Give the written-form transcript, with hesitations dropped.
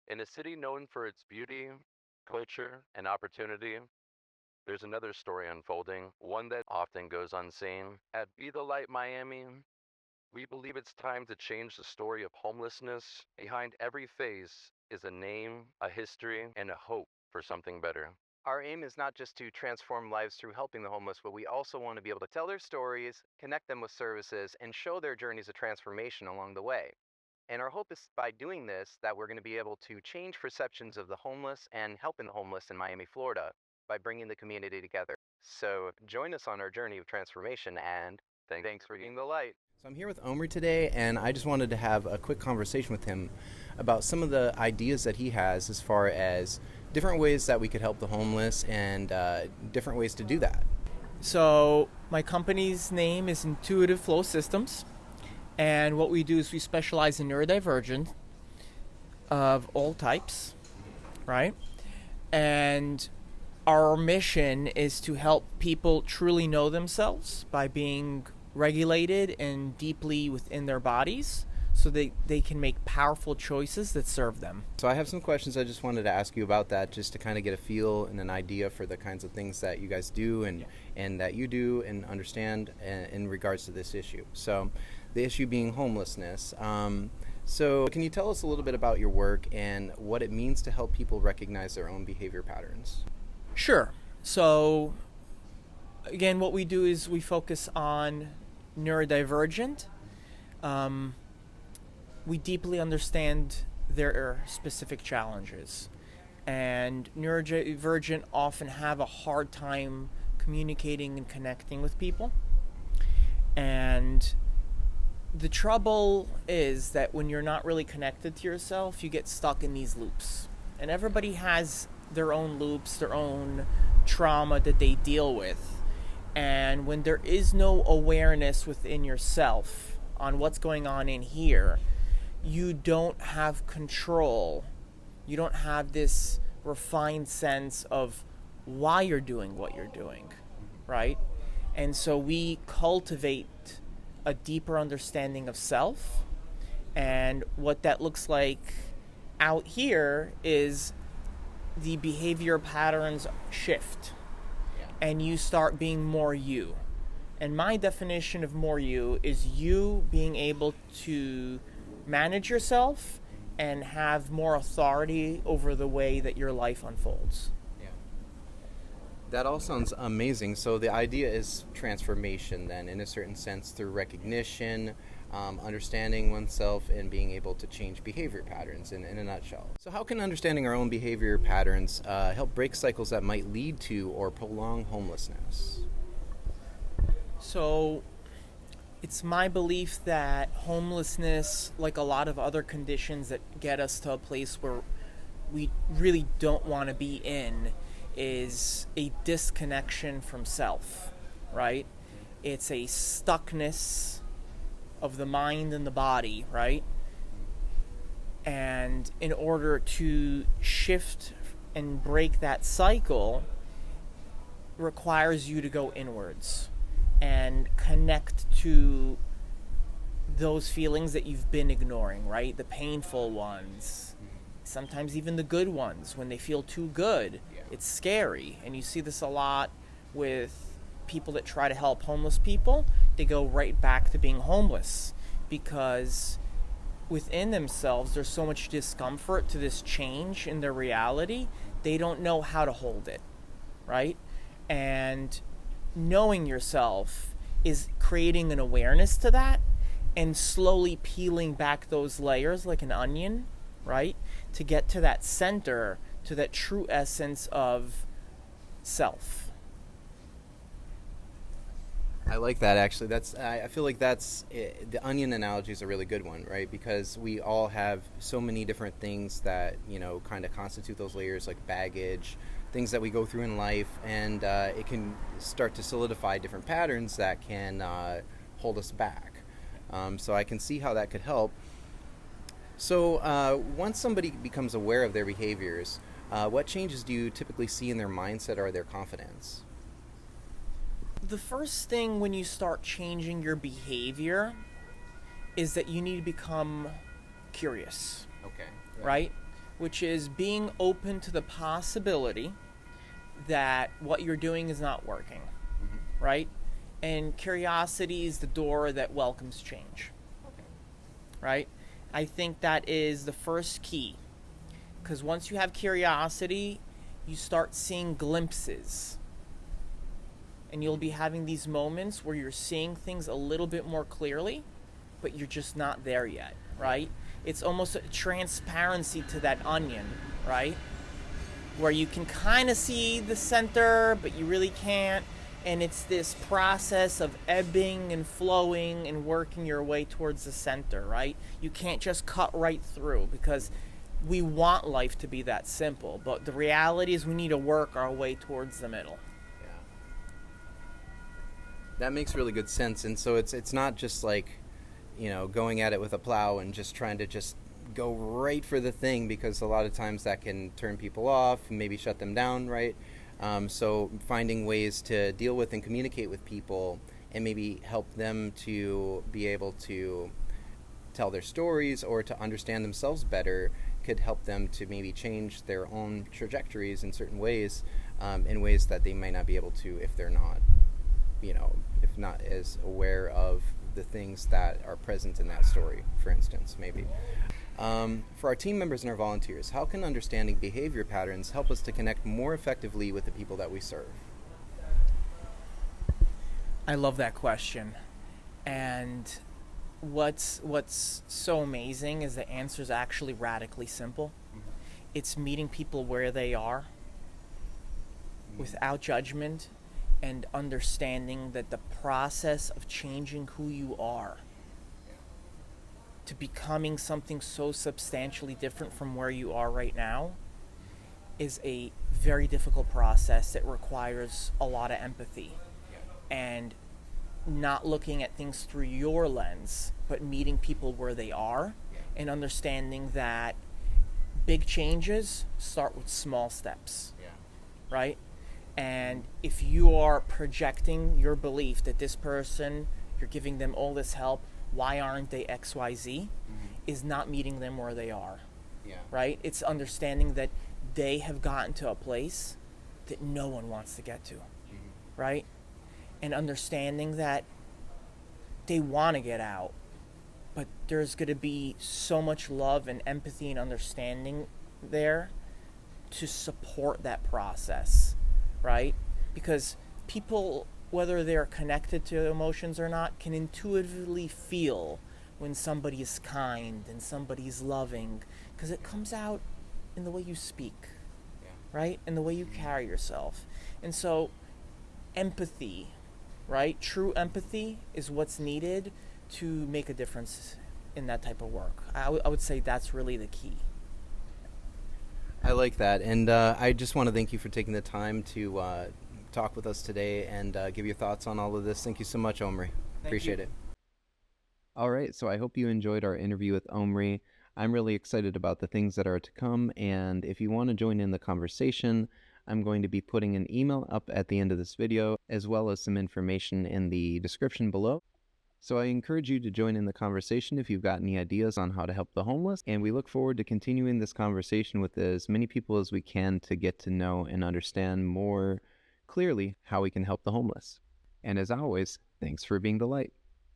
In a city known for its beauty, culture, and opportunity, there's another story unfolding, one that often goes unseen. At Be the Light Miami, we believe it's time to change the story of homelessness. Behind every face is a name, a history, and a hope for something better. Our aim is not just to transform lives through helping the homeless, but we also want to be able to tell their stories, connect them with services, and show their journeys of transformation along the way. And our hope is by doing this that we're going to be able to change perceptions of the homeless and helping the homeless in Miami, Florida by bringing the community together. So join us on our journey of transformation and thanks for being the light. So I'm here with Omri today, and I just wanted to have a quick conversation with him about some of the ideas that he has as far as different ways that we could help the homeless and different ways to do that. So my company's name is Intuitive Flow Systems, and what we do is we specialize in neurodivergent of all types, right? And our mission is to help people truly know themselves by being regulated and deeply within their bodies so they can make powerful choices that serve them. So I have some questions I just wanted to ask you about that, just to kind of get a feel and an idea for the kinds of things that you guys do and that you do and understand in regards to this issue. So the issue being homelessness. So can you tell us a little bit about your work and what it means to help people recognize their own behavior patterns? Sure. So again, what we do is we focus on neurodivergent. We deeply understand their specific challenges. And neurodivergent often have a hard time communicating and connecting with people. And the trouble is that when you're not really connected to yourself, you get stuck in these loops. And everybody has their own loops, their own trauma that they deal with. And when there is no awareness within yourself on what's going on in here, you don't have control. You don't have this refined sense of why you're doing what you're doing, right? And so we cultivate a deeper understanding of self. And what that looks like out here is the behavior patterns shift. And you start being more you. And my definition of more you is you being able to manage yourself and have more authority over the way that your life unfolds. Yeah. That all sounds amazing. So the idea is transformation then, in a certain sense, through recognition, understanding oneself, and being able to change behavior patterns in a nutshell. So how can understanding our own behavior patterns help break cycles that might lead to or prolong homelessness? So it's my belief that homelessness, like a lot of other conditions that get us to a place where we really don't want to be in, is a disconnection from self, right? It's a stuckness of the mind and the body, right? And in order to shift and break that cycle requires you to go inwards and connect to those feelings that you've been ignoring, right? The painful ones, sometimes even the good ones. When they feel too good, it's scary. And you see this a lot with people that try to help homeless people. They go right back to being homeless because within themselves there's so much discomfort to this change in their reality. They don't know how to hold it, right? And knowing yourself is creating an awareness to that and slowly peeling back those layers like an onion, right? To get to that center, to that true essence of self. I like that, actually. I feel like the onion analogy is a really good one, right? Because we all have so many different things that, kind of constitute those layers, like baggage, things that we go through in life, and it can start to solidify different patterns that can hold us back. So I can see how that could help. So once somebody becomes aware of their behaviors, what changes do you typically see in their mindset or their confidence? The first thing when you start changing your behavior is that you need to become curious. Okay. Right? which is being open to the possibility that what you're doing is not working, right? And curiosity is the door that welcomes change, right? I think that is the first key, because once you have curiosity, you start seeing glimpses, and you'll be having these moments where you're seeing things a little bit more clearly, but you're just not there yet, right? It's almost a transparency to that onion, right? Where you can kind of see the center, but you really can't. And it's this process of ebbing and flowing and working your way towards the center, right? You can't just cut right through, because we want life to be that simple. But the reality is we need to work our way towards the middle. Yeah. That makes really good sense. And so it's not just like, going at it with a plow and just trying to just go right for the thing, because a lot of times that can turn people off and maybe shut them down, right? So finding ways to deal with and communicate with people and maybe help them to be able to tell their stories or to understand themselves better could help them to maybe change their own trajectories in certain ways, in ways that they might not be able to if they're not, if not as aware of the things that are present in that story, for instance, maybe. For our team members and our volunteers, how can understanding behavior patterns help us to connect more effectively with the people that we serve? I love that question. And what's so amazing is the answer is actually radically simple. It's meeting people where they are without judgment, and understanding that the process of changing who you are to becoming something so substantially different from where you are right now is a very difficult process that requires a lot of empathy, and not looking at things through your lens, but meeting people where they are and understanding that big changes start with small steps, right? And if you are projecting your belief that this person, you're giving them all this help, why aren't they XYZ, is not meeting them where they are, right? It's understanding that they have gotten to a place that no one wants to get to, right? And understanding that they want to get out, but there's going to be so much love and empathy and understanding there to support that process, right? Because people, whether they're connected to emotions or not, can intuitively feel when somebody is kind and somebody is loving, because it comes out in the way you speak, right? In the way you carry yourself. And so empathy, right? True empathy is what's needed to make a difference in that type of work. I would say that's really the key. I like that. And I just want to thank you for taking the time to talk with us today and give your thoughts on all of this. Thank you so much, Omri. Appreciate it. All right, so I hope you enjoyed our interview with Omri. I'm really excited about the things that are to come, and if you want to join in the conversation, I'm going to be putting an email up at the end of this video, as well as some information in the description below. So I encourage you to join in the conversation if you've got any ideas on how to help the homeless, and we look forward to continuing this conversation with as many people as we can to get to know and understand more clearly how we can help the homeless. And as always, thanks for being the light.